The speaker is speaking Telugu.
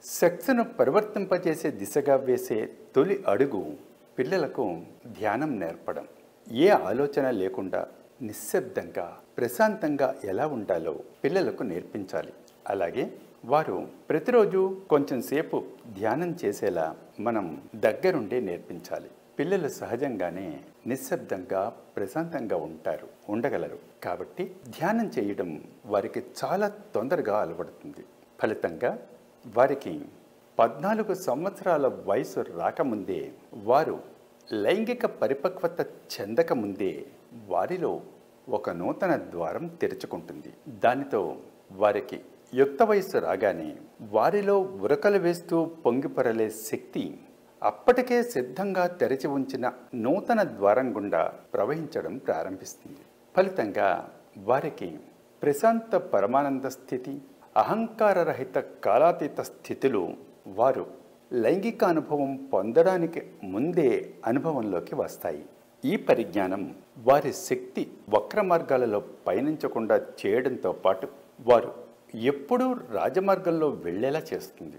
సెక్స్ను పరివర్తింపజేసే దిశగా వేసే తొలి అడుగు పిల్లలకు ధ్యానం నేర్పడం. ఏ ఆలోచన లేకుండా నిశ్శబ్దంగా ప్రశాంతంగా ఎలా ఉండాలో పిల్లలకు నేర్పించాలి. అలాగే వారు ప్రతిరోజు కొంచెం సేపు ధ్యానం చేసేలా మనం దగ్గరుండి నేర్పించాలి. పిల్లలు సహజంగానే నిశ్శబ్దంగా ప్రశాంతంగా ఉండగలరు. కాబట్టి ధ్యానం చేయడం వారికి చాలా తొందరగా అలవడుతుంది. ఫలితంగా వారికి 14 సంవత్సరాల వయసు రాకముందే, వారు లైంగిక పరిపక్వత చెందకముందే వారిలో ఒక నూతన ద్వారం తెరుచుకుంటుంది. దానితో వారికి యుక్త వయస్సు రాగానే వారిలో ఉరకలు వేస్తూ పొంగిపొరలే శక్తి అప్పటికే సిద్ధంగా తెరిచి ఉంచిన నూతన ద్వారం గుండా ప్రవహించడం ప్రారంభిస్తుంది. ఫలితంగా వారికి ప్రశాంత పరమానంద స్థితి, అహంకారరహిత కాలాతీత స్థితులు వారు లైంగిక అనుభవం పొందడానికి ముందే అనుభవంలోకి వస్తాయి. ఈ పరిజ్ఞానం వారి శక్తి వక్ర మార్గాలలో పయనించకుండా చేయడంతో పాటు వారు ఎప్పుడూ రాజమార్గంలో వెళ్ళేలా చేస్తుంది.